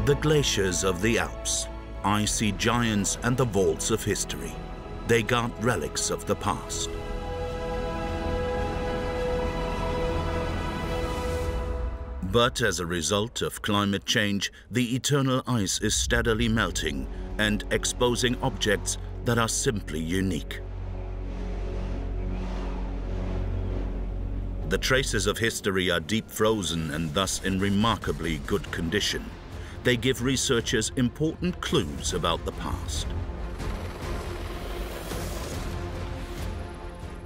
The glaciers of the Alps, icy giants and the vaults of history. They guard relics of the past. But as a result of climate change, the eternal ice is steadily melting and exposing objects that are simply unique. The traces of history are deep frozen and thus in remarkably good condition. They give researchers important clues about the past.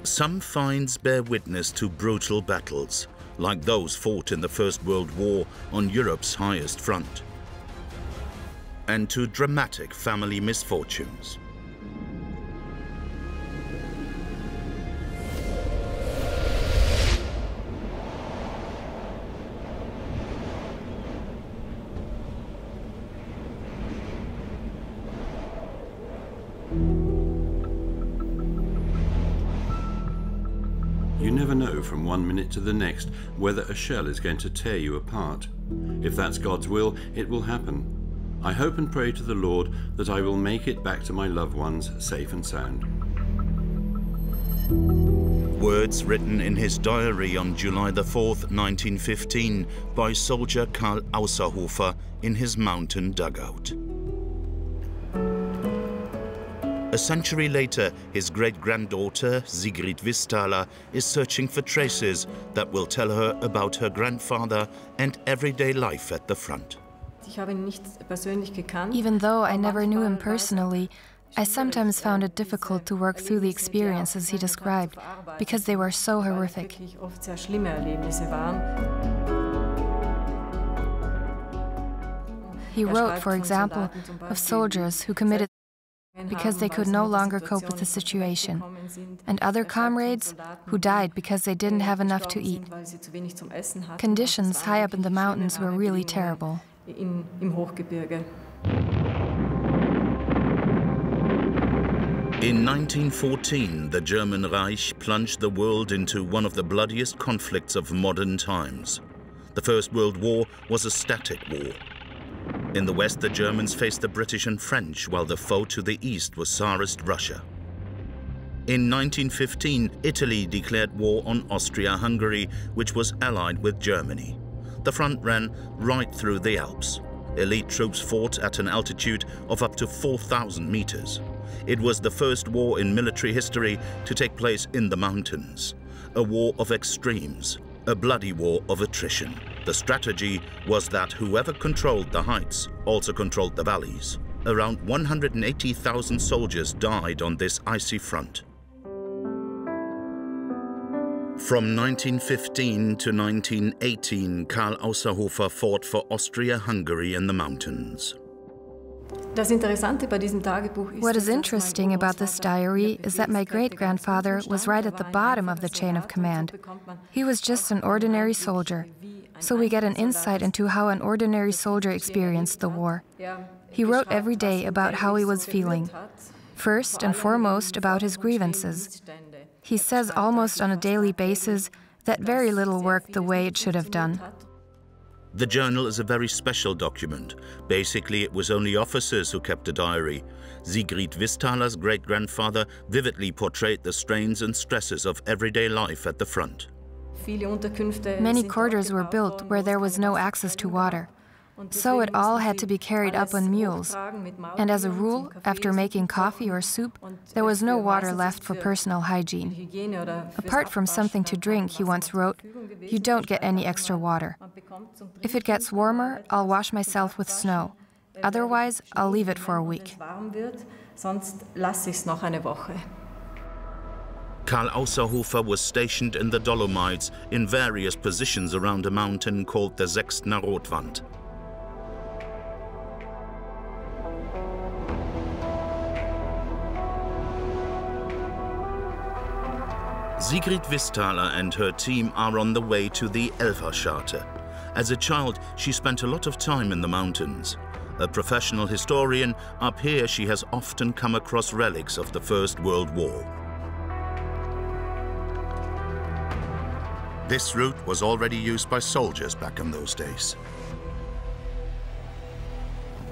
Some finds bear witness to brutal battles, like those fought in the First World War on Europe's highest front, and to dramatic family misfortunes. You never know from one minute to the next whether a shell is going to tear you apart. If that's God's will, it will happen. I hope and pray to the Lord that I will make it back to my loved ones safe and sound. Words written in his diary on July the 4th, 1915 by soldier Karl Außerhofer in his mountain dugout. A century later, his great-granddaughter, Sigrid Visthaler, is searching for traces that will tell her about her grandfather and everyday life at the front. Even though I never knew him personally, I sometimes found it difficult to work through the experiences he described, because they were so horrific. He wrote, for example, of soldiers who committed because they could no longer cope with the situation, and other comrades who died because they didn't have enough to eat. Conditions high up in the mountains were really terrible. In 1914, the German Reich plunged the world into one of the bloodiest conflicts of modern times. The First World War was a static war. In the west, the Germans faced the British and French, while the foe to the east was Tsarist Russia. In 1915, Italy declared war on Austria-Hungary, which was allied with Germany. The front ran right through the Alps. Elite troops fought at an altitude of up to 4,000 meters. It was the first war in military history to take place in the mountains. A war of extremes, a bloody war of attrition. The strategy was that whoever controlled the heights also controlled the valleys. Around 180,000 soldiers died on this icy front. From 1915 to 1918, Karl Außerhofer fought for Austria-Hungary in the mountains. What is interesting about this diary is that my great-grandfather was right at the bottom of the chain of command. He was just an ordinary soldier, so we get an insight into how an ordinary soldier experienced the war. He wrote every day about how he was feeling, first and foremost about his grievances. He says almost on a daily basis that very little worked the way it should have done. The journal is a very special document. Basically, it was only officers who kept a diary. Sigrid Visthaler's great-grandfather vividly portrayed the strains and stresses of everyday life at the front. Many quarters were built where there was no access to water, so it all had to be carried up on mules. And as a rule, after making coffee or soup, there was no water left for personal hygiene. Apart from something to drink, he once wrote, you don't get any extra water. If it gets warmer, I'll wash myself with snow. Otherwise, I'll leave it for a week. Karl Außerhofer was stationed in the Dolomites in various positions around a mountain called the Sechstner Rotwand. Sigrid Visthaler and her team are on the way to the Elferscharte. As a child, she spent a lot of time in the mountains. A professional historian, up here she has often come across relics of the First World War. This route was already used by soldiers back in those days.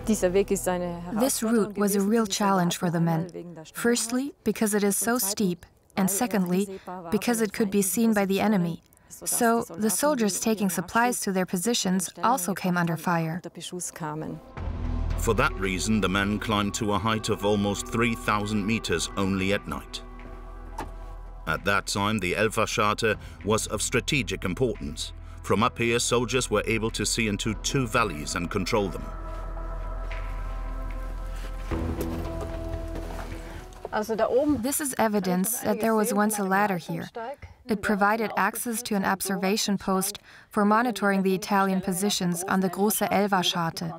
This route was a real challenge for the men. Firstly, because it is so steep, and secondly, because it could be seen by the enemy. So, the soldiers taking supplies to their positions also came under fire. For that reason, the men climbed to a height of almost 3,000 meters only at night. At that time, the Elferscharte was of strategic importance. From up here, soldiers were able to see into 2 valleys and control them. This is evidence that there was once a ladder here. It provided access to an observation post for monitoring the Italian positions on the Große Elferscharte.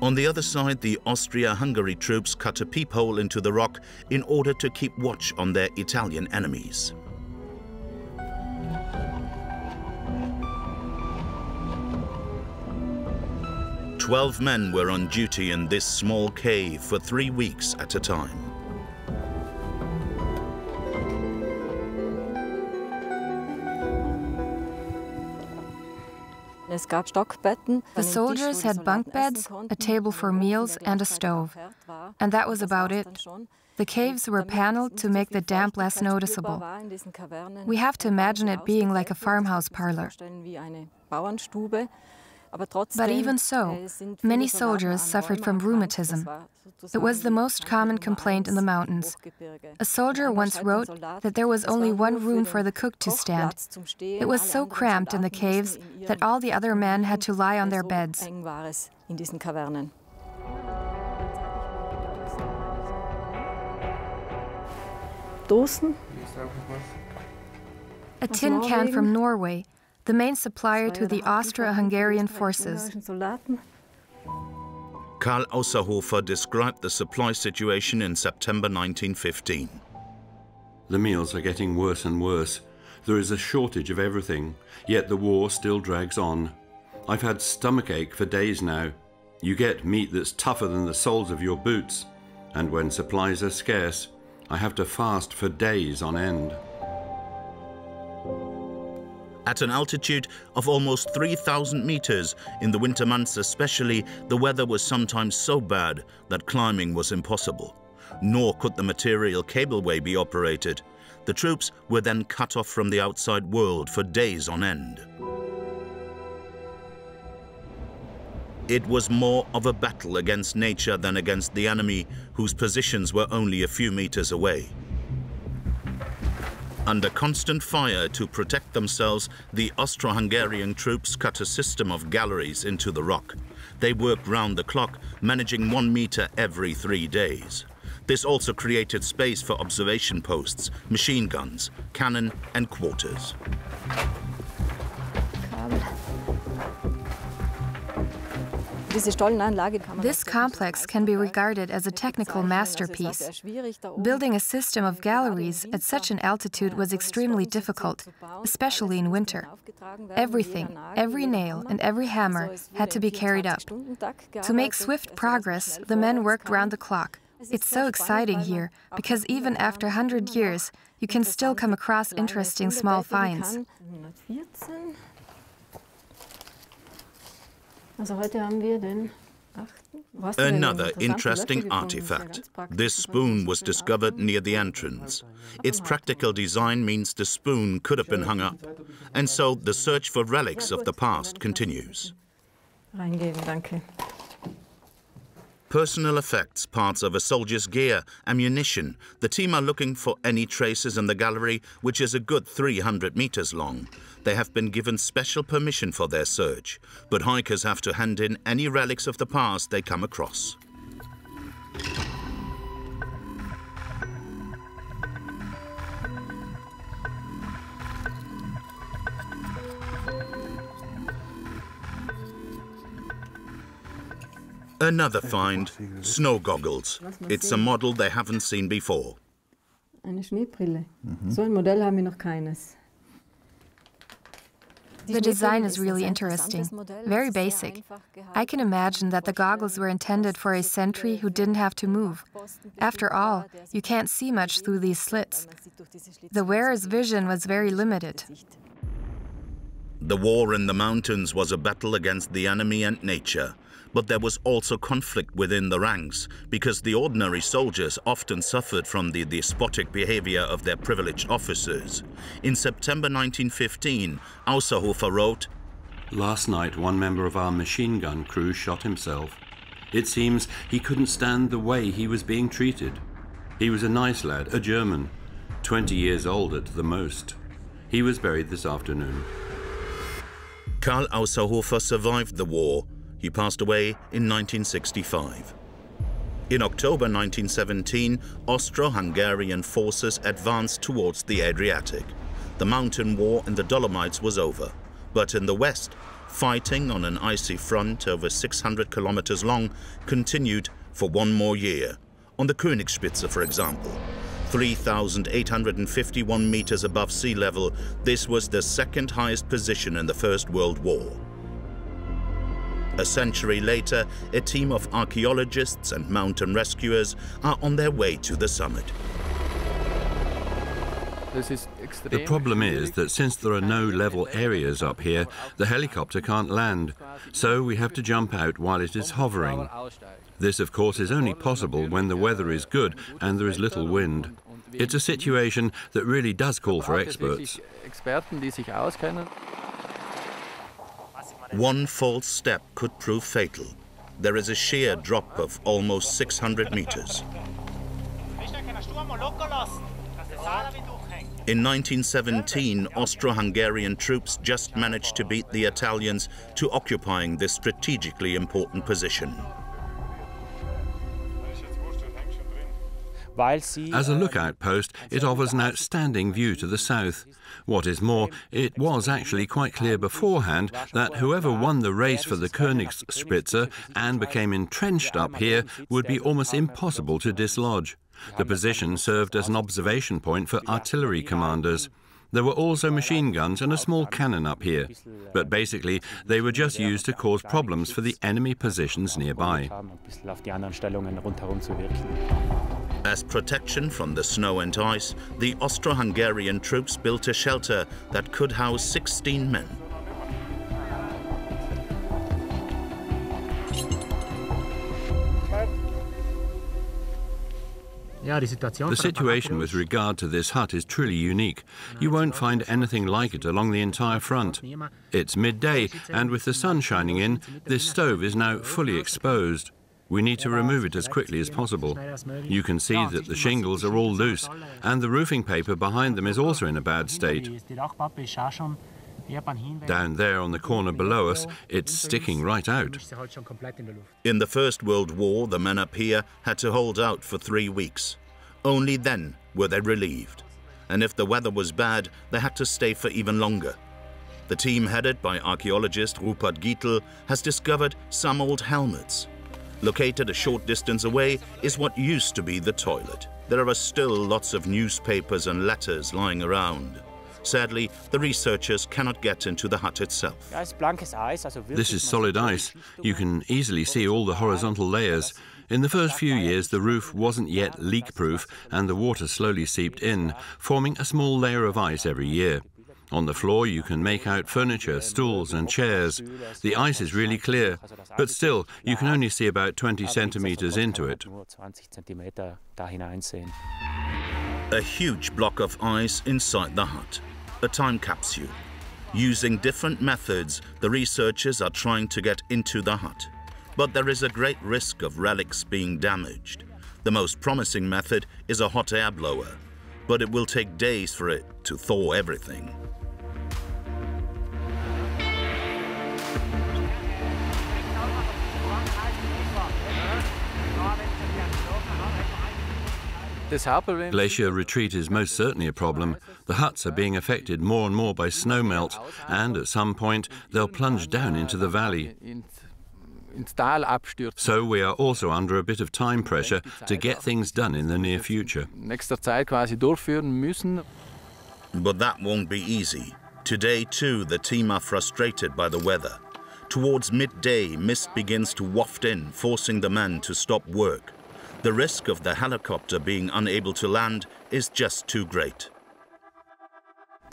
On the other side, the Austria-Hungary troops cut a peephole into the rock in order to keep watch on their Italian enemies. "12 men were on duty in this small cave for 3 weeks at a time. The soldiers had bunk beds, a table for meals, and a stove. And that was about it. The caves were paneled to make the damp less noticeable. We have to imagine it being like a farmhouse parlor. But even so, many soldiers suffered from rheumatism. It was the most common complaint in the mountains. A soldier once wrote that there was only one room for the cook to stand. It was so cramped in the caves that all the other men had to lie on their beds. A tin can from Norway, the main supplier to the Austro-Hungarian forces. Karl Ausserhofer described the supply situation in September 1915. The meals are getting worse and worse. There is a shortage of everything, yet the war still drags on. I've had stomachache for days now. You get meat that's tougher than the soles of your boots, and when supplies are scarce, I have to fast for days on end. At an altitude of almost 3,000 meters, in the winter months especially, the weather was sometimes so bad that climbing was impossible. Nor could the material cableway be operated. The troops were then cut off from the outside world for days on end. It was more of a battle against nature than against the enemy, whose positions were only a few meters away. Under constant fire to protect themselves, the Austro-Hungarian troops cut a system of galleries into the rock. They worked round the clock, managing 1 meter every 3 days. This also created space for observation posts, machine guns, cannon and quarters. This complex can be regarded as a technical masterpiece. Building a system of galleries at such an altitude was extremely difficult, especially in winter. Everything, every nail and every hammer had to be carried up. To make swift progress, the men worked round the clock. It's so exciting here, because even after 100 years, you can still come across interesting small finds. Another interesting artifact. This spoon was discovered near the entrance. Its practical design means the spoon could have been hung up, and so the search for relics of the past continues. Personal effects, parts of a soldier's gear, ammunition. The team are looking for any traces in the gallery, which is a good 300 meters long. They have been given special permission for their search, but hikers have to hand in any relics of the past they come across. Another find, snow goggles. It's a model they haven't seen before. The design is really interesting, very basic. I can imagine that the goggles were intended for a sentry who didn't have to move. After all, you can't see much through these slits. The wearer's vision was very limited. The war in the mountains was a battle against the enemy and nature, but there was also conflict within the ranks because the ordinary soldiers often suffered from the despotic behavior of their privileged officers. In September 1915, Ausserhofer wrote, "Last night, one member of our machine gun crew shot himself. It seems he couldn't stand the way he was being treated. He was a nice lad, a German, 20 years old at the most. He was buried this afternoon." Karl Ausserhofer survived the war. He passed away in 1965. In October 1917, Austro-Hungarian forces advanced towards the Adriatic. The mountain war in the Dolomites was over. But in the west, fighting on an icy front over 600 kilometers long continued for one more year. On the Königsspitze, for example, 3,851 meters above sea level, this was the second highest position in the First World War. A century later, a team of archaeologists and mountain rescuers are on their way to the summit. The problem is that since there are no level areas up here, the helicopter can't land, so we have to jump out while it is hovering. This, of course, is only possible when the weather is good and there is little wind. It's a situation that really does call for experts. One false step could prove fatal. There is a sheer drop of almost 600 meters. In 1917, Austro-Hungarian troops just managed to beat the Italians to occupying this strategically important position. As a lookout post, it offers an outstanding view to the south. What is more, it was actually quite clear beforehand that whoever won the race for the Königsspitze and became entrenched up here would be almost impossible to dislodge. The position served as an observation point for artillery commanders. There were also machine guns and a small cannon up here, but basically they were just used to cause problems for the enemy positions nearby. As protection from the snow and ice, the Austro-Hungarian troops built a shelter that could house 16 men. The situation with regard to this hut is truly unique. You won't find anything like it along the entire front. It's midday, and with the sun shining in, this stove is now fully exposed. We need to remove it as quickly as possible. You can see that the shingles are all loose, and the roofing paper behind them is also in a bad state. Down there on the corner below us, it's sticking right out. In the First World War, the men up here had to hold out for 3 weeks. Only then were they relieved. And if the weather was bad, they had to stay for even longer. The team headed by archaeologist Rupert Gietel has discovered some old helmets. Located a short distance away is what used to be the toilet. There are still lots of newspapers and letters lying around. Sadly, the researchers cannot get into the hut itself. This is solid ice. You can easily see all the horizontal layers. In the first few years, the roof wasn't yet leak-proof, and the water slowly seeped in, forming a small layer of ice every year. On the floor, you can make out furniture, stools and chairs. The ice is really clear, but still, you can only see about 20 centimeters into it. A huge block of ice inside the hut. A time capsule. Using different methods, the researchers are trying to get into the hut. But there is a great risk of relics being damaged. The most promising method is a hot air blower, but it will take days for it to thaw everything. Glacier retreat is most certainly a problem. The huts are being affected more and more by snowmelt, and at some point they'll plunge down into the valley. So we are also under a bit of time pressure to get things done in the near future. But that won't be easy. Today too, the team are frustrated by the weather. Towards midday, mist begins to waft in, forcing the men to stop work. The risk of the helicopter being unable to land is just too great.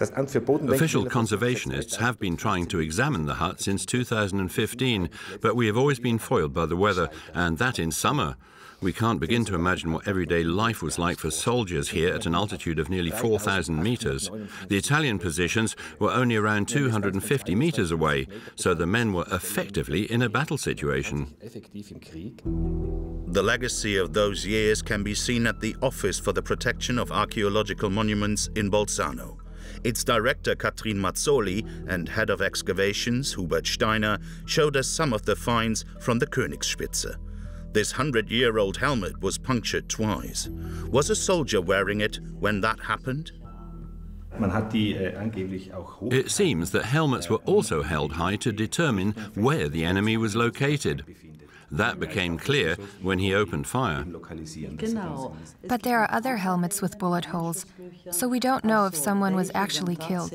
Official conservationists have been trying to examine the hut since 2015, but we have always been foiled by the weather, and that in summer. We can't begin to imagine what everyday life was like for soldiers here at an altitude of nearly 4,000 meters. The Italian positions were only around 250 meters away, so the men were effectively in a battle situation. The legacy of those years can be seen at the Office for the Protection of Archaeological Monuments in Bolzano. Its director, Katrin Mazzoli, and head of excavations, Hubert Steiner, showed us some of the finds from the Königsspitze. This 100-year-old helmet was punctured twice. Was a soldier wearing it when that happened? It seems that helmets were also held high to determine where the enemy was located. That became clear when he opened fire. But there are other helmets with bullet holes, so we don't know if someone was actually killed.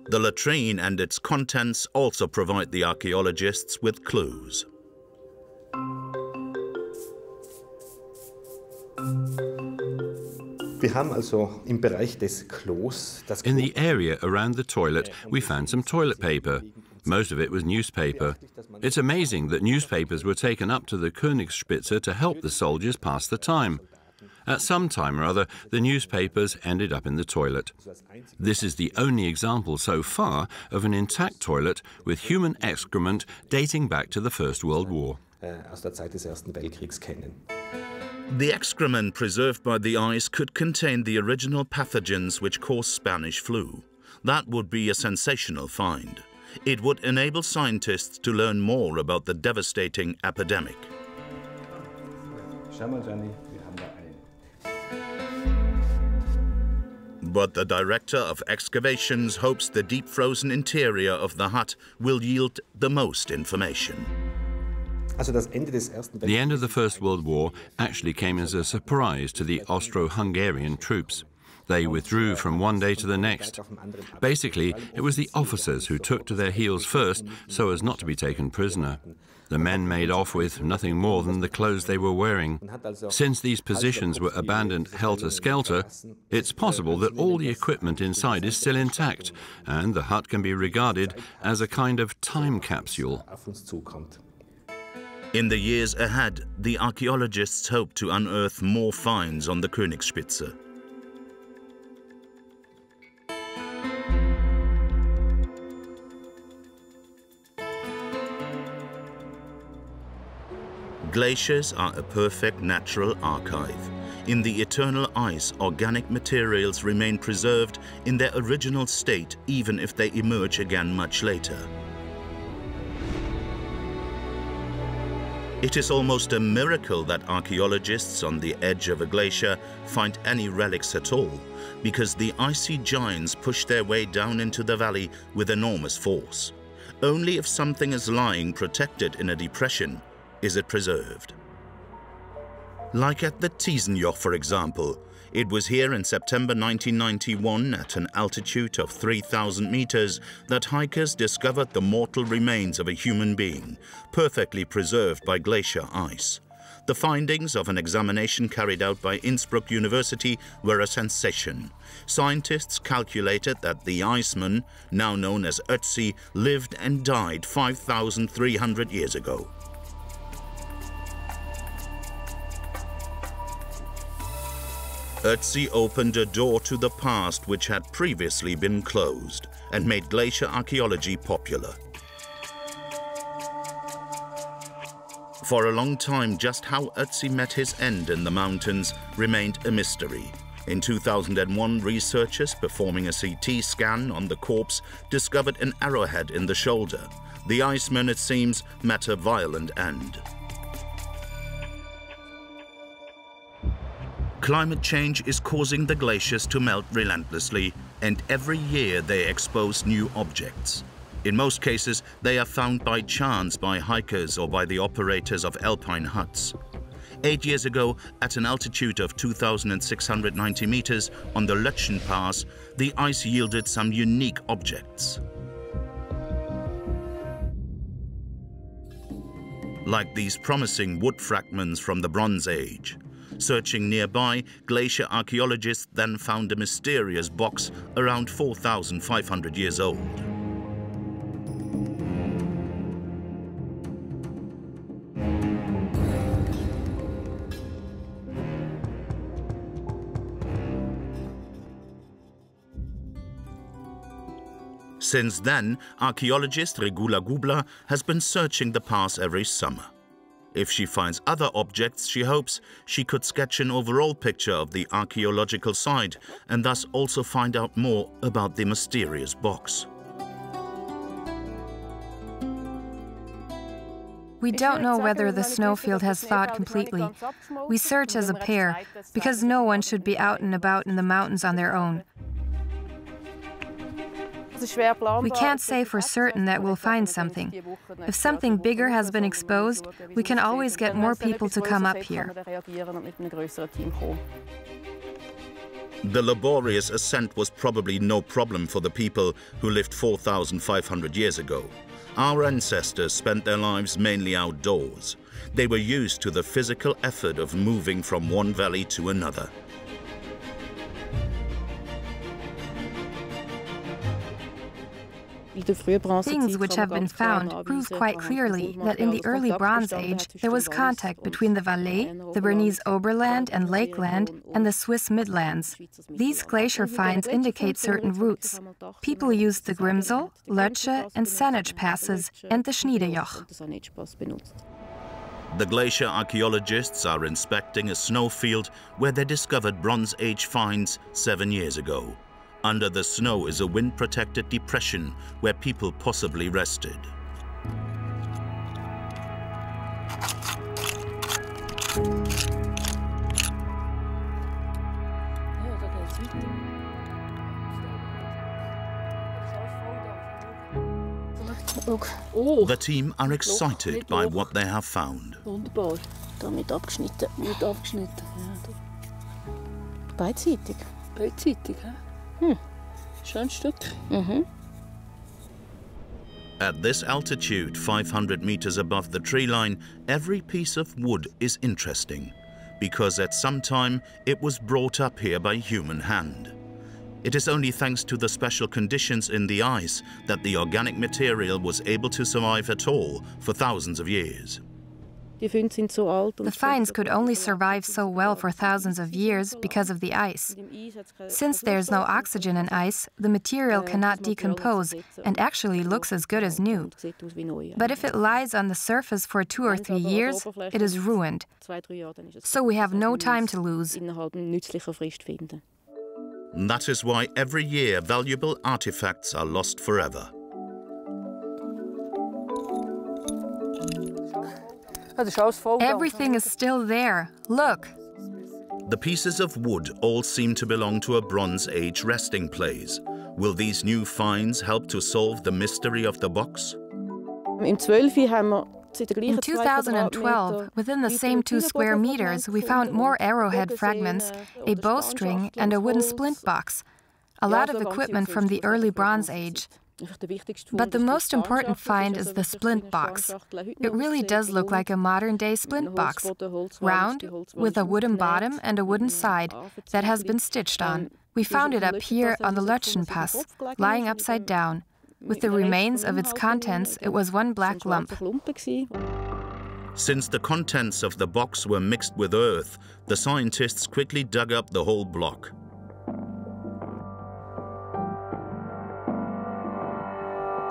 The latrine and its contents also provide the archaeologists with clues. In the area around the toilet, we found some toilet paper. Most of it was newspaper. It's amazing that newspapers were taken up to the Königsspitze to help the soldiers pass the time. At some time or other, the newspapers ended up in the toilet. This is the only example so far of an intact toilet with human excrement dating back to the First World War. The excrement preserved by the ice could contain the original pathogens which caused Spanish flu. That would be a sensational find. It would enable scientists to learn more about the devastating epidemic. But the director of excavations hopes the deep-frozen interior of the hut will yield the most information. The end of the First World War actually came as a surprise to the Austro-Hungarian troops. They withdrew from one day to the next. Basically, it was the officers who took to their heels first so as not to be taken prisoner. The men made off with nothing more than the clothes they were wearing. Since these positions were abandoned helter-skelter, it's possible that all the equipment inside is still intact, and the hut can be regarded as a kind of time capsule. In the years ahead, the archaeologists hope to unearth more finds on the Königsspitze. Glaciers are a perfect natural archive. In the eternal ice, organic materials remain preserved in their original state even if they emerge again much later. It is almost a miracle that archaeologists on the edge of a glacier find any relics at all, because the icy giants push their way down into the valley with enormous force. Only if something is lying protected in a depression is it preserved. Like at the Tiesenjoch, for example. It was here in September 1991, at an altitude of 3,000 meters, that hikers discovered the mortal remains of a human being, perfectly preserved by glacier ice. The findings of an examination carried out by Innsbruck University were a sensation. Scientists calculated that the iceman, now known as Ötzi, lived and died 5,300 years ago. Ötzi opened a door to the past which had previously been closed and made glacier archaeology popular. For a long time, just how Ötzi met his end in the mountains remained a mystery. In 2001, researchers performing a CT scan on the corpse discovered an arrowhead in the shoulder. The Iceman, it seems, met a violent end. Climate change is causing the glaciers to melt relentlessly, and every year they expose new objects. In most cases, they are found by chance by hikers or by the operators of alpine huts. 8 years ago, at an altitude of 2,690 meters on the Lötschen Pass, the ice yielded some unique objects. Like these promising wood fragments from the Bronze Age. Searching nearby, glacier archaeologists then found a mysterious box around 4,500 years old. Since then, archaeologist Regula Gubler has been searching the pass every summer. If she finds other objects, she hopes she could sketch an overall picture of the archaeological site and thus also find out more about the mysterious box. We don't know whether the snowfield has thawed completely. We search as a pair, because no one should be out and about in the mountains on their own. We can't say for certain that we'll find something. If something bigger has been exposed, we can always get more people to come up here. The laborious ascent was probably no problem for the people who lived 4,500 years ago. Our ancestors spent their lives mainly outdoors. They were used to the physical effort of moving from one valley to another. Things which have been found prove quite clearly that in the early Bronze Age there was contact between the Valais, the Bernese Oberland and Lakeland, and the Swiss Midlands. These glacier finds indicate certain routes. People used the Grimsel, Lötsche and Saanich passes and the Schniedejoch. The glacier archaeologists are inspecting a snowfield where they discovered Bronze Age finds 7 years ago. Under the snow is a wind-protected depression where people possibly rested. The team are excited by what they have found. Wunderbar. Damit abgeschnitten. Gut abgeschnitten. Beidseitig. Beidseitig, hä? Schönes Stück. At this altitude, 500 meters above the tree line, every piece of wood is interesting, because at some time it was brought up here by human hand. It is only thanks to the special conditions in the ice that the organic material was able to survive at all for thousands of years. The finds could only survive so well for thousands of years because of the ice. Since there's no oxygen in ice, the material cannot decompose and actually looks as good as new. But if it lies on the surface for 2 or 3 years, it is ruined. So we have no time to lose. That is why every year valuable artifacts are lost forever. Everything is still there. Look. The pieces of wood all seem to belong to a Bronze Age resting place. Will these new finds help to solve the mystery of the box? In 2012, within the same 2 square meters, we found more arrowhead fragments, a bowstring, and a wooden splint box. A lot of equipment from the early Bronze Age. But the most important find is the splint box. It really does look like a modern-day splint box, round, with a wooden bottom and a wooden side that has been stitched on. We found it up here on the Lötschen Pass, lying upside down. With the remains of its contents, it was one black lump. Since the contents of the box were mixed with earth, the scientists quickly dug up the whole block.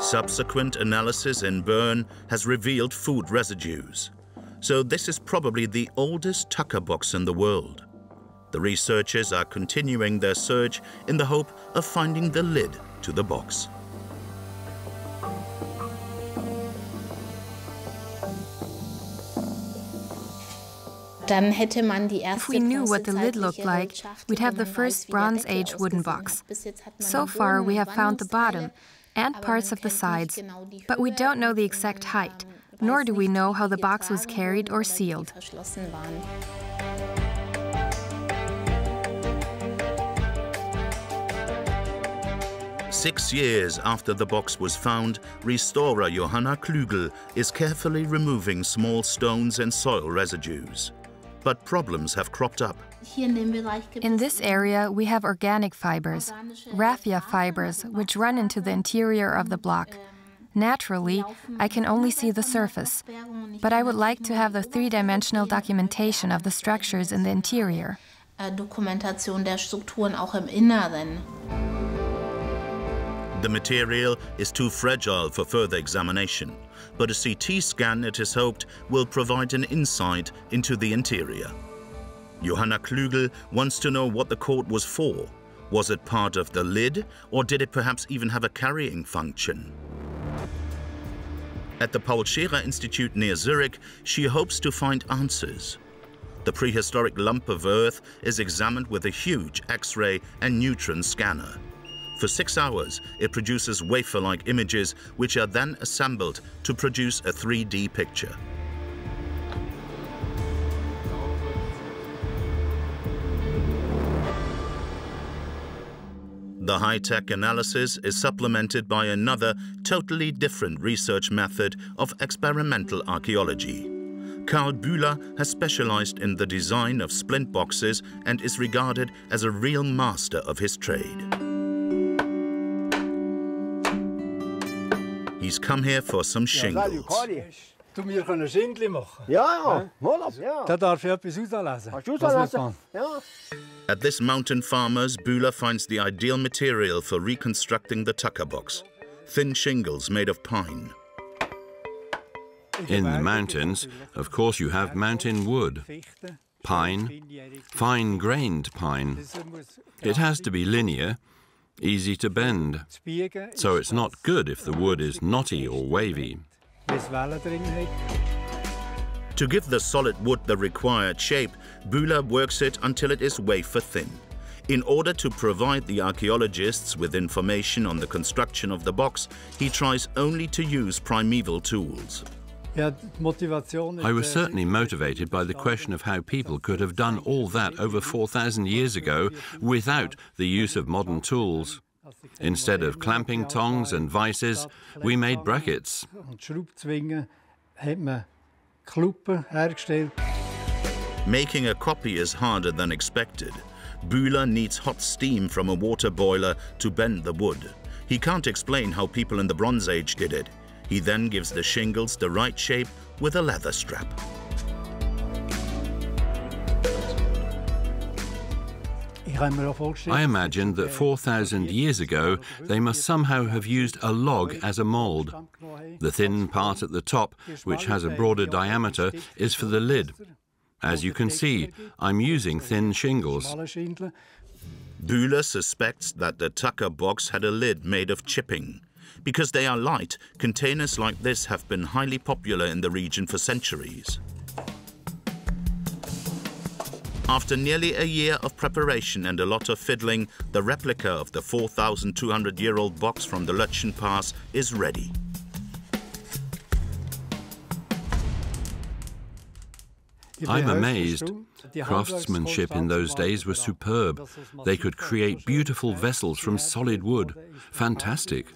Subsequent analysis in Bern has revealed food residues. So this is probably the oldest tucker box in the world. The researchers are continuing their search in the hope of finding the lid to the box. If we knew what the lid looked like, we'd have the first Bronze Age wooden box. So far, we have found the bottom and parts of the sides, but we don't know the exact height, nor do we know how the box was carried or sealed. Six years after the box was found, restorer Johanna Klügel is carefully removing small stones and soil residues. but problems have cropped up. In this area, we have organic fibers, raffia fibers, which run into the interior of the block. Naturally, I can only see the surface, but I would like to have the three-dimensional documentation of the structures in the interior. Dokumentation der Strukturen auch im Inneren. The material is too fragile for further examination, but a CT scan, it is hoped, will provide an insight into the interior. Johanna Klügel wants to know what the cord was for. Was it part of the lid, or did it perhaps even have a carrying function? At the Paul Scherer Institute near Zurich, she hopes to find answers. The prehistoric lump of earth is examined with a huge X-ray and neutron scanner. For 6 hours, it produces wafer-like images, which are then assembled to produce a 3D picture. The high-tech analysis is supplemented by another, totally different research method of experimental archaeology. Karl Bühler has specialized in the design of splint boxes and is regarded as a real master of his trade. He's come here for some shingles. Du, wir können Schingli machen. Ja, ja. Da darf ich etwas auslesen. Ja. At this mountain farmer's, Bühler finds the ideal material for reconstructing the tucker box. Thin shingles made of pine. In the mountains, of course, you have mountain wood, pine, fine-grained pine. It has to be linear, easy to bend, so it's not good if the wood is knotty or wavy. To give the solid wood the required shape, Bühler works it until it is wafer thin. In order to provide the archaeologists with information on the construction of the box, he tries only to use primeval tools. I was certainly motivated by the question of how people could have done all that over 4,000 years ago without the use of modern tools. Instead of clamping tongs and vices, we made brackets. Making a copy is harder than expected. Bühler needs hot steam from a water boiler to bend the wood. He can't explain how people in the Bronze Age did it. He then gives the shingles the right shape with a leather strap. I imagined that 4,000 years ago they must somehow have used a log as a mould. The thin part at the top, which has a broader diameter, is for the lid. As you can see, I'm using thin shingles. Bühler suspects that the tucker box had a lid made of chipping. Because they are light, containers like this have been highly popular in the region for centuries. After nearly a year of preparation and a lot of fiddling, the replica of the 4,200-year-old box from the Lötschen Pass is ready. I'm amazed. Craftsmanship in those days was superb. They could create beautiful vessels from solid wood. Fantastic.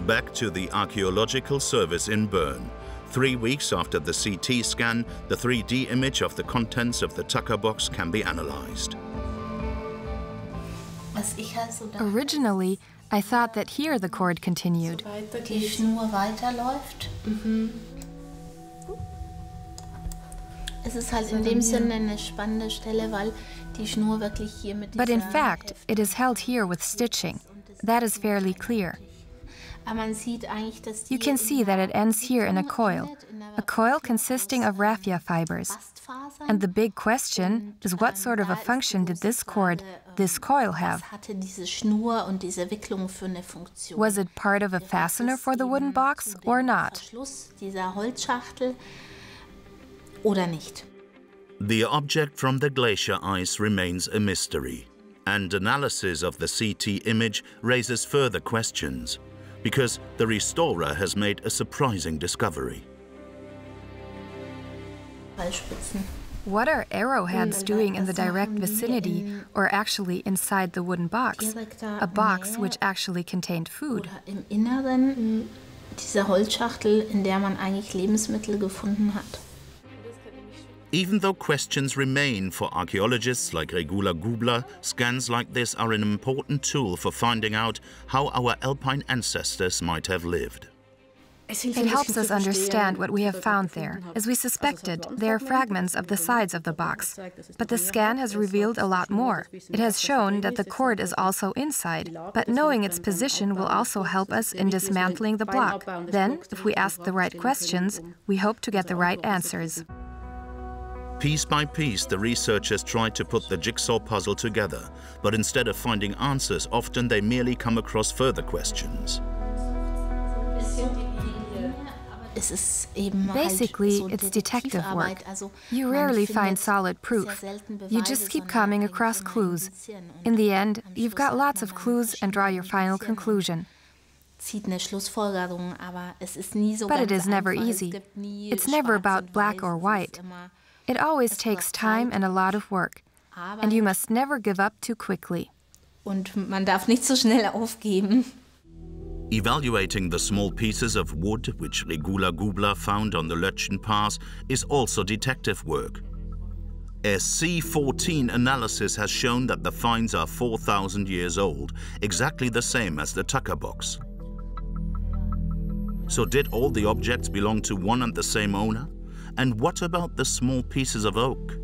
Back to the archaeological service in Bern. 3 weeks after the CT scan, the 3D image of the contents of the tucker box can be analyzed. Originally, I thought that here the cord continued. Die Schnur weiterläuft. Es ist halt in dem Sinne eine spannende Stelle, weil die Schnur wirklich hier mit dieser... But in fact, it is held here with stitching. That is fairly clear. You can see that it ends here in a coil consisting of raffia fibers. And the big question is, what sort of a function did this cord, this coil have? Was it part of a fastener for the wooden box or not? The object from the glacier ice remains a mystery, and analysis of the CT image raises further questions, because the restorer has made a surprising discovery. What are arrowheads doing in the direct vicinity, or actually inside the wooden box? A box which actually contained food. Diese Holzschachtel, in der man eigentlich Lebensmittel gefunden hat. Even though questions remain for archaeologists like Regula Gubler, scans like this are an important tool for finding out how our alpine ancestors might have lived. It helps us understand what we have found there. As we suspected, they are fragments of the sides of the box. But the scan has revealed a lot more. It has shown that the cord is also inside, but knowing its position will also help us in dismantling the block. Then, if we ask the right questions, we hope to get the right answers. Piece by piece, the researchers try to put the jigsaw puzzle together, but instead of finding answers, often they merely come across further questions. Basically, it's detective work. You rarely find solid proof. You just keep coming across clues. In the end, you've got lots of clues and draw your final conclusion. But it is never easy. It's never about black or white. It always takes time and a lot of work. And you must never give up too quickly. Und man darf nicht so schnell aufgeben. Evaluating the small pieces of wood which Regula Gubler found on the Lötschen Pass is also detective work. A C14 analysis has shown that the finds are 4,000 years old, exactly the same as the Tucker box. So did all the objects belong to one and the same owner? And what about the small pieces of oak?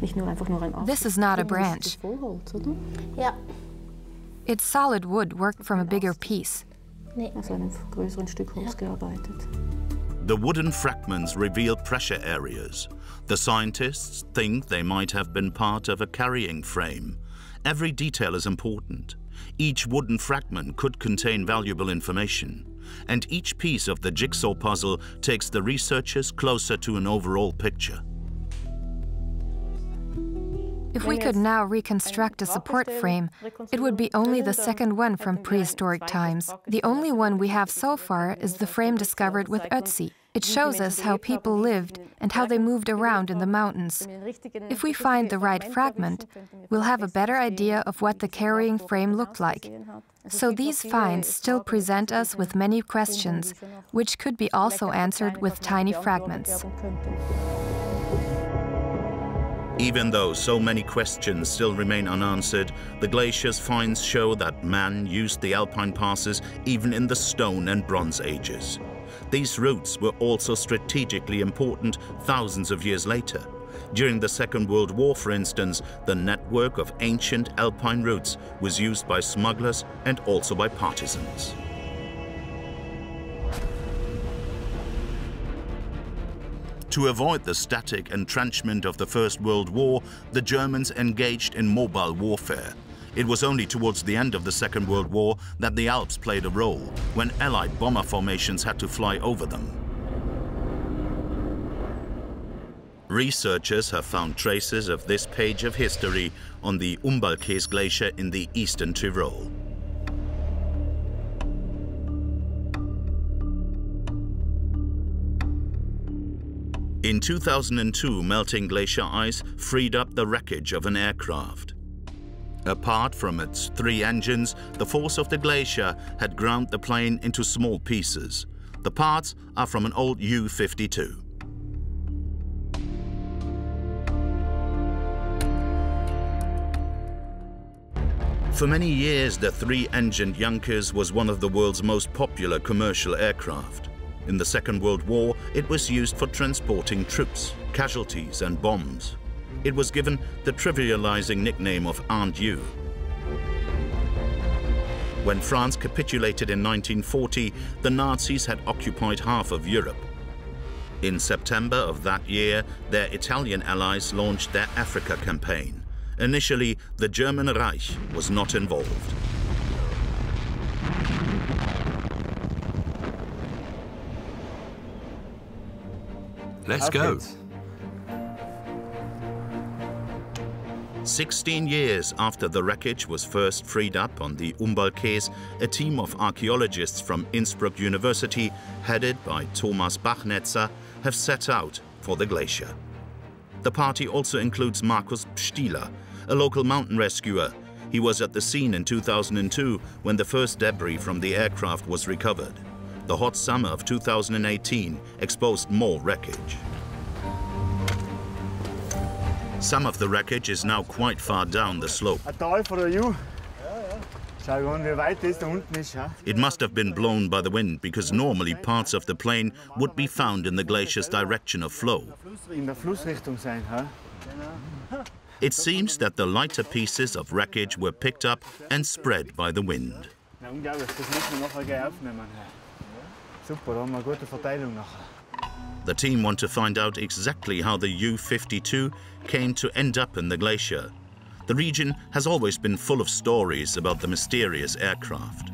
This is not a branch. Ja. It's solid wood worked from a bigger piece. Nee. The wooden fragments reveal pressure areas. The scientists think they might have been part of a carrying frame. Every detail is important. Each wooden fragment could contain valuable information. And each piece of the jigsaw puzzle takes the researchers closer to an overall picture. If we could now reconstruct a support frame, it would be only the second one from prehistoric times. The only one we have so far is the frame discovered with Ötzi. It shows us how people lived and how they moved around in the mountains. If we find the right fragment, we'll have a better idea of what the carrying frame looked like. So these finds still present us with many questions, which could be also answered with tiny fragments. Even though so many questions still remain unanswered, the Glaciers' finds show that man used the alpine passes even in the Stone and Bronze Ages. These routes were also strategically important thousands of years later. During the Second World War, for instance, the network of ancient alpine routes was used by smugglers and also by partisans. To avoid the static entrenchment of the First World War, the Germans engaged in mobile warfare. It was only towards the end of the Second World War that the Alps played a role, when Allied bomber formations had to fly over them. Researchers have found traces of this page of history on the Umbalkäs Glacier in the eastern Tyrol. In 2002, melting glacier ice freed up the wreckage of an aircraft. Apart from its 3 engines, the force of the glacier had ground the plane into small pieces. The parts are from an old U-52. For many years, the 3-engined Junkers was one of the world's most popular commercial aircraft. In the Second World War, it was used for transporting troops, casualties and bombs. It was given the trivializing nickname of Aunt You. When France capitulated in 1940, the Nazis had occupied half of Europe. In September of that year, their Italian allies launched their Africa campaign. Initially, the German Reich was not involved. Let's go. 16 years after the wreckage was first freed up on the Umbalkäs, a team of archaeologists from Innsbruck University, headed by Thomas Bachnetzer, have set out for the glacier. The party also includes Markus Stieler, a local mountain rescuer. He was at the scene in 2002 when the first debris from the aircraft was recovered. The hot summer of 2018 exposed more wreckage. Some of the wreckage is now quite far down the slope. It must have been blown by the wind, because normally parts of the plain would be found in the glacier's direction of flow. It seems that the lighter pieces of wreckage were picked up and spread by the wind. The team want to find out exactly how the U-52 came to end up in the glacier. The region has always been full of stories about the mysterious aircraft.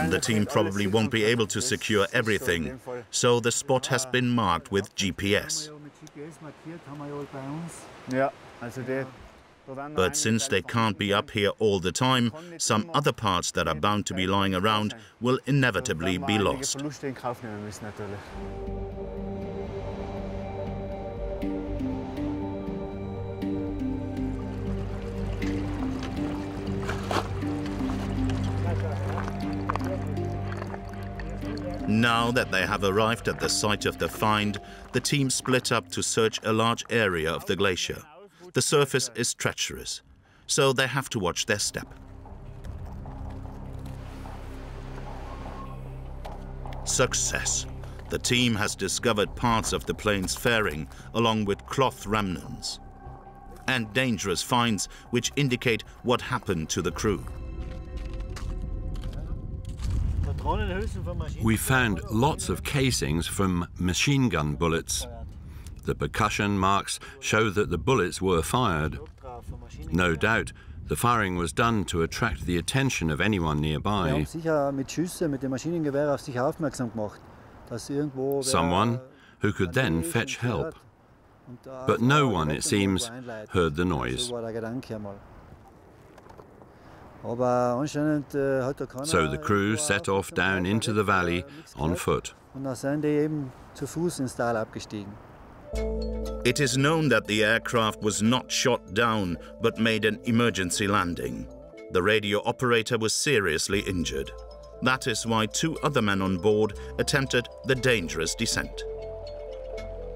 The team probably won't be able to secure everything, so the spot has been marked with GPS. But since they can't be up here all the time, some other parts that are bound to be lying around will inevitably be lost. Now that they have arrived at the site of the find, the team split up to search a large area of the glacier. The surface is treacherous, so they have to watch their step. Success! The team has discovered parts of the plane's fairing, along with cloth remnants, and dangerous finds which indicate what happened to the crew. We found lots of casings from machine gun bullets. The percussion marks show that the bullets were fired. No doubt, the firing was done to attract the attention of anyone nearby. Someone who could then fetch help. But no one, it seems, heard the noise. So the crew set off down into the valley on foot. It is known that the aircraft was not shot down, but made an emergency landing. The radio operator was seriously injured. That is why 2 other men on board attempted the dangerous descent.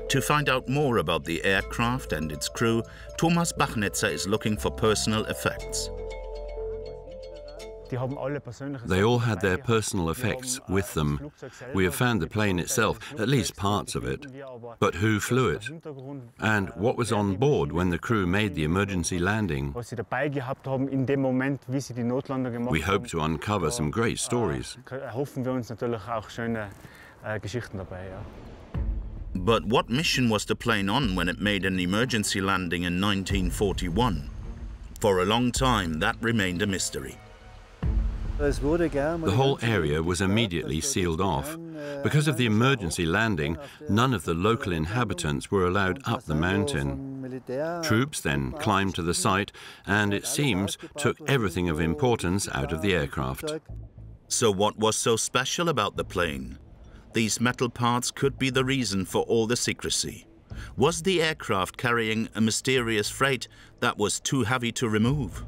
To find out more about the aircraft and its crew, Thomas Bachnetzer is looking for personal effects. They all had their personal effects with them. We have found the plane itself, at least parts of it. But who flew it? And what was on board when the crew made the emergency landing? We hope to uncover some great stories. But what mission was the plane on when it made an emergency landing in 1941? For a long time, that remained a mystery. The whole area was immediately sealed off. Because of the emergency landing, none of the local inhabitants were allowed up the mountain. Troops then climbed to the site and, it seems, took everything of importance out of the aircraft. So what was so special about the plane? These metal parts could be the reason for all the secrecy. Was the aircraft carrying a mysterious freight that was too heavy to remove?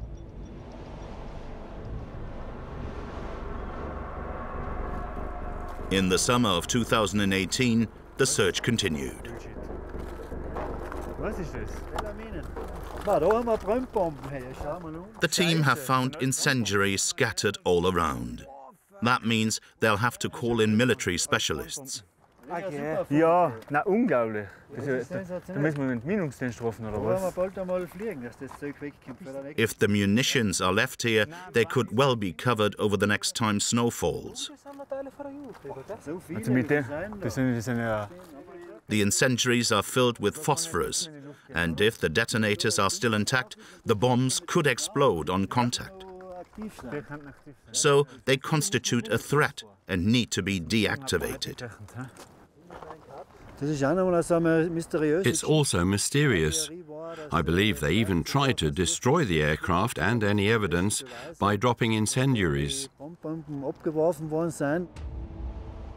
In the summer of 2018, the search continued. The team have found incendiaries scattered all around. That means they'll have to call in military specialists. Ja, na unglaublich. Da müssen wir mit Minungsdienst rufen, oder was? If the munitions are left here, they could well be covered over the next time snow falls. The incendiaries are filled with phosphorus, and if the detonators are still intact, the bombs could explode on contact. So they constitute a threat and need to be deactivated. It's also mysterious. I believe they even tried to destroy the aircraft and any evidence by dropping incendiaries.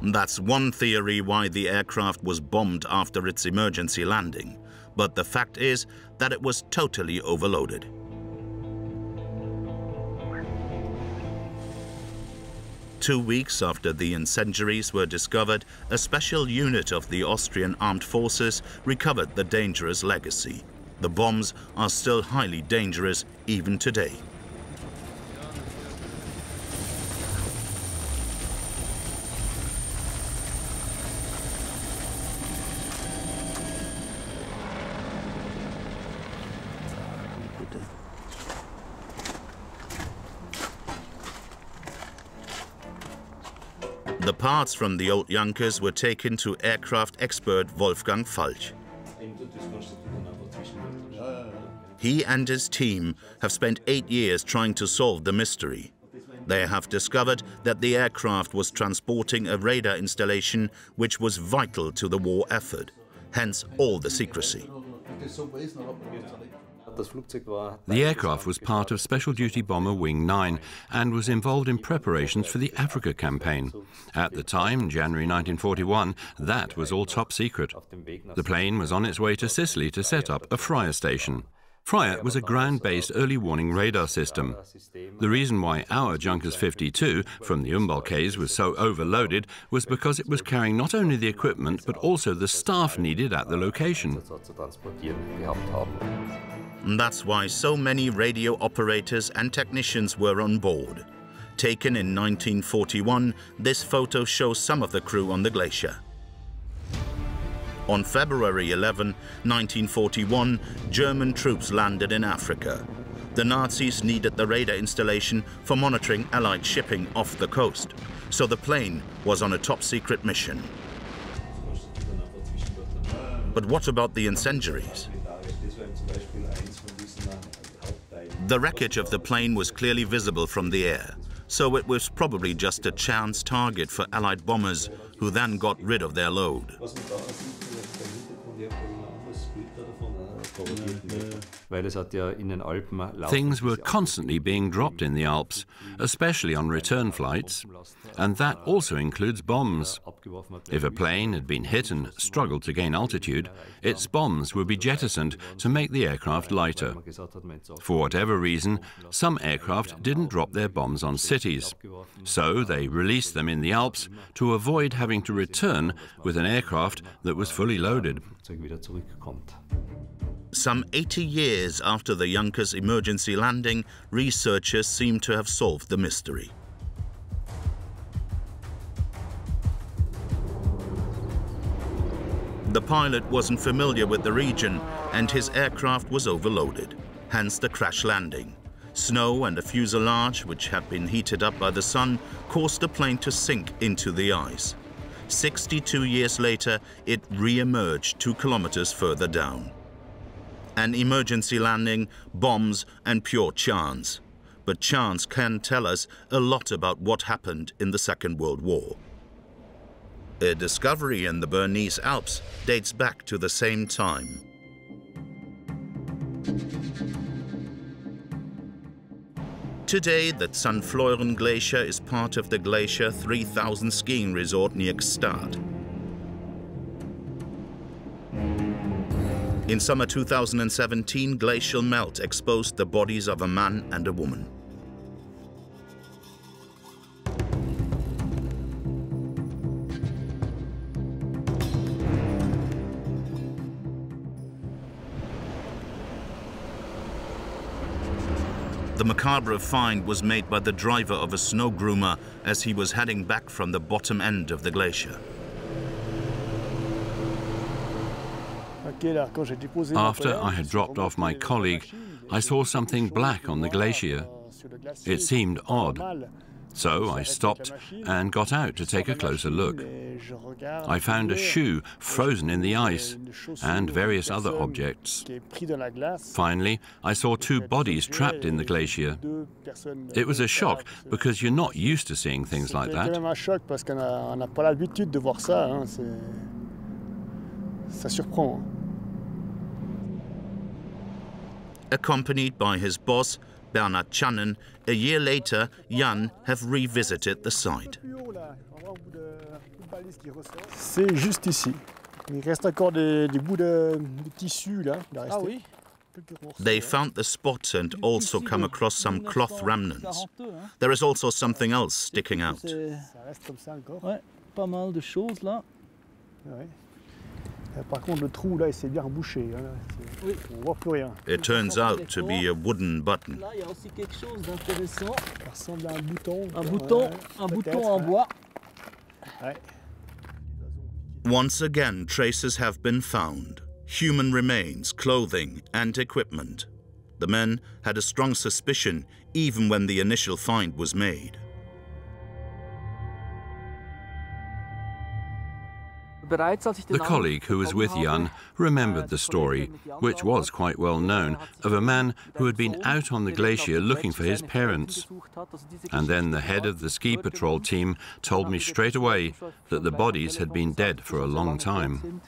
That's one theory why the aircraft was bombed after its emergency landing. But the fact is that it was totally overloaded. 2 weeks after the incendiaries were discovered, a special unit of the Austrian armed forces recovered the dangerous legacy. The bombs are still highly dangerous even today. The parts from the old Junkers were taken to aircraft expert Wolfgang Falch. He and his team have spent 8 years trying to solve the mystery. They have discovered that the aircraft was transporting a radar installation which was vital to the war effort, hence all the secrecy. The aircraft was part of Special Duty Bomber Wing 9 and was involved in preparations for the Africa campaign. At the time, January 1941, that was all top secret. The plane was on its way to Sicily to set up a Freyr station. Freyr was a ground-based early warning radar system. The reason why our Junkers 52 from the Umbalkes was so overloaded was because it was carrying not only the equipment but also the staff needed at the location. And that's why so many radio operators and technicians were on board. Taken in 1941, this photo shows some of the crew on the glacier. On February 11, 1941, German troops landed in Africa. The Nazis needed the radar installation for monitoring Allied shipping off the coast, so the plane was on a top-secret mission. But what about the incendiaries? The wreckage of the plane was clearly visible from the air, so it was probably just a chance target for Allied bombers who then got rid of their load. Things were constantly being dropped in the Alps, especially on return flights, and that also includes bombs. If a plane had been hit and struggled to gain altitude, its bombs would be jettisoned to make the aircraft lighter. For whatever reason, some aircraft didn't drop their bombs on cities, so they released them in the Alps to avoid having to return with an aircraft that was fully loaded. Some 80 years after the Junkers emergency landing, researchers seem to have solved the mystery. The pilot wasn't familiar with the region and his aircraft was overloaded, hence the crash landing. Snow and a fuselage, which had been heated up by the sun, caused the plane to sink into the ice. 62 years later, it re-emerged 2 kilometers further down. An emergency landing, bombs, and pure chance. But chance can tell us a lot about what happened in the Second World War. A discovery in the Bernese Alps dates back to the same time. Today, the Zandfleuren Glacier is part of the Glacier 3000 skiing resort near Gstaad. In summer 2017, glacial melt exposed the bodies of a man and a woman. The macabre find was made by the driver of a snow groomer as he was heading back from the bottom end of the glacier. After I had dropped off my colleague, I saw something black on the glacier. It seemed odd, so I stopped and got out to take a closer look. I found a shoe frozen in the ice and various other objects. Finally, I saw 2 bodies trapped in the glacier. It was a shock because you're not used to seeing things like that. Accompanied by his boss, Bernard Channen, a year later, Jan have revisited the site. C'est juste ici. Il reste encore des bouts de tissu là. Ah oui. They found the spot and also come across some cloth remnants. There is also something else sticking out. Pas mal de choses là. Par contre, le trou là, c'est bien bouché. On voit plus rien. It turns out to be a wooden button. Là, il y a aussi quelque chose d'intéressant. Ça ressemble à un bouton. Un bouton en bois. Once again, traces have been found. Human remains, clothing, and equipment. The men had a strong suspicion even when the initial find was made. The colleague who was with Jan remembered the story, which was quite well known, of a man who had been out on the glacier looking for his parents. And then the head of the ski patrol team told me straight away that the bodies had been dead for a long time.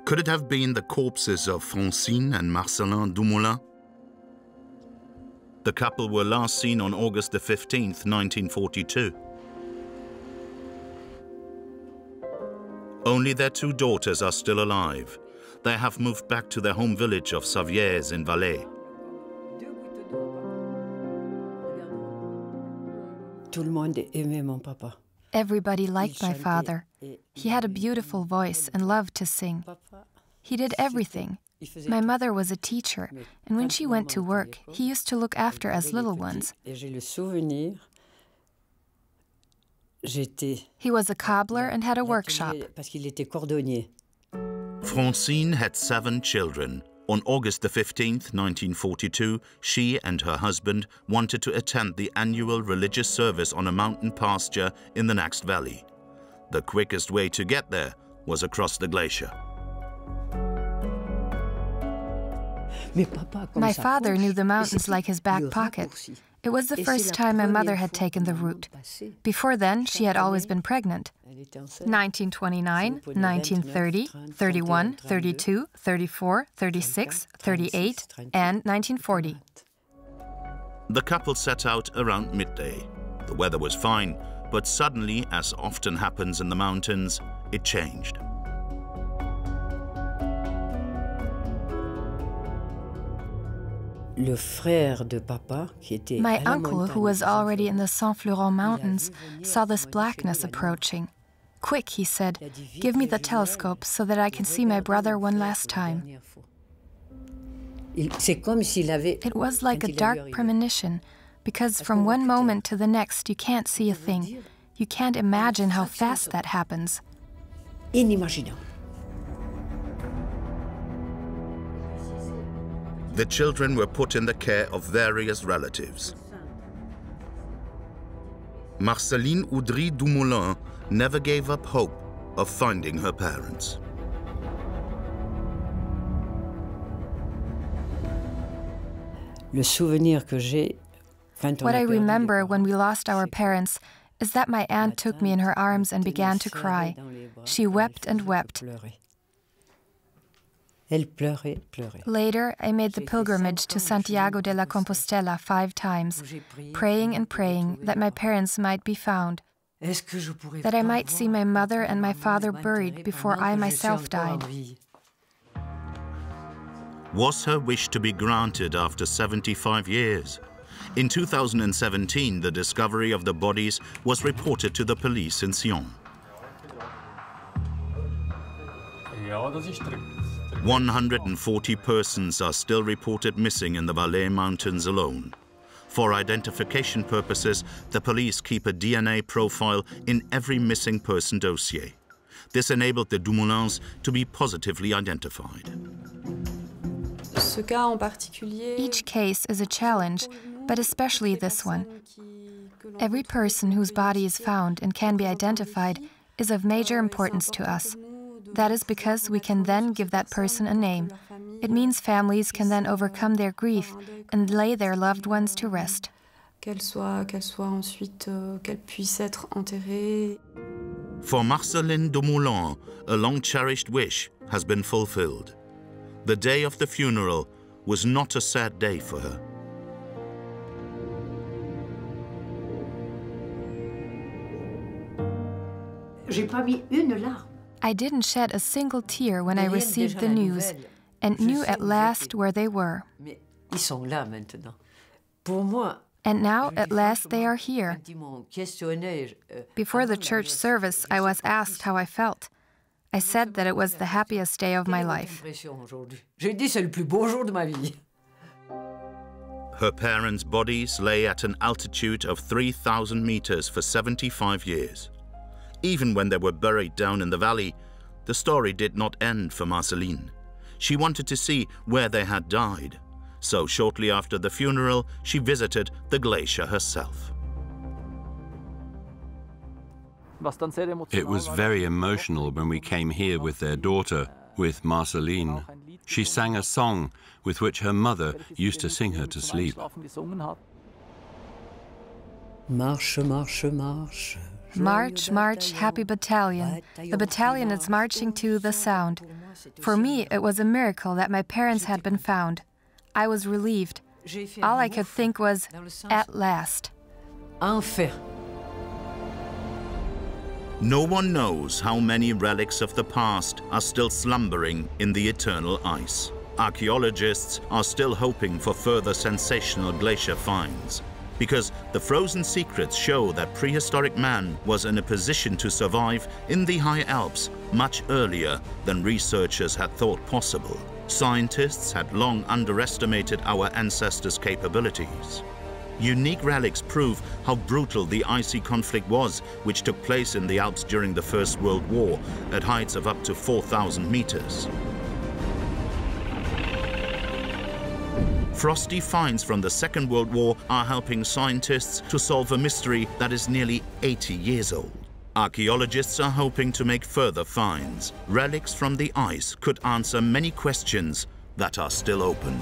Could it have been the corpses of Francine and Marceline Dumoulin? The couple were last seen on August the 15th, 1942. Only their two daughters are still alive. They have moved back to their home village of Savières in Valais. Everybody liked my father. He had a beautiful voice and loved to sing. He did everything. My mother was a teacher, and when she went to work, he used to look after us little ones. He was a cobbler and had a workshop. Francine had 7 children. On August the 15th, 1942, she and her husband wanted to attend the annual religious service on a mountain pasture in the next valley. The quickest way to get there was across the glacier. My father knew the mountains like his back pocket. It was the first time my mother had taken the route. Before then, she had always been pregnant. 1929, 1930, 31, 32, 34, 36, 38, and 1940. The couple set out around midday. The weather was fine, but suddenly, as often happens in the mountains, it changed. My uncle, who was already in the Saint-Florent mountains, saw this blackness approaching. "Quick," he said, "give me the telescope so that I can see my brother one last time." It was like a dark premonition, because from one moment to the next you can't see a thing. You can't imagine how fast that happens. The children were put in the care of various relatives. Marceline Dumoulin never gave up hope of finding her parents. What I remember when we lost our parents is that my aunt took me in her arms and began to cry. She wept and wept. Later, I made the pilgrimage to Santiago de la Compostela 5 times, praying and praying that my parents might be found, that I might see my mother and my father buried before I myself died. Was her wish to be granted after 75 years? In 2017, the discovery of the bodies was reported to the police in Sion. 140 persons are still reported missing in the Valais Mountains alone. For identification purposes, the police keep a DNA profile in every missing person dossier. This enabled the Dumoulins to be positively identified. Each case is a challenge, but especially this one. Every person whose body is found and can be identified is of major importance to us. That is because we can then give that person a name. It means families can then overcome their grief and lay their loved ones to rest. For Marceline Dumoulin, a long-cherished wish has been fulfilled. The day of the funeral was not a sad day for her. I didn't shed a single tear when I received the news, and knew at last where they were. And now, at last, they are here. Before the church service, I was asked how I felt. I said that it was the happiest day of my life. Her parents' bodies lay at an altitude of 3,000 meters for 75 years. Even when they were buried down in the valley, the story did not end for Marceline. She wanted to see where they had died. So shortly after the funeral, she visited the glacier herself. It was very emotional when we came here with their daughter, with Marceline. She sang a song with which her mother used to sing her to sleep. March, march, happy battalion. The battalion is marching to the sound. For me, it was a miracle that my parents had been found. I was relieved. All I could think was, at last. No one knows how many relics of the past are still slumbering in the eternal ice. Archaeologists are still hoping for further sensational glacier finds, because the frozen secrets show that prehistoric man was in a position to survive in the high Alps much earlier than researchers had thought possible. Scientists had long underestimated our ancestors' capabilities. Unique relics prove how brutal the icy conflict was, which took place in the Alps during the First World War at heights of up to 4,000 meters. Frosty finds from the Second World War are helping scientists to solve a mystery that is nearly 80 years old. Archaeologists are hoping to make further finds. Relics from the ice could answer many questions that are still open.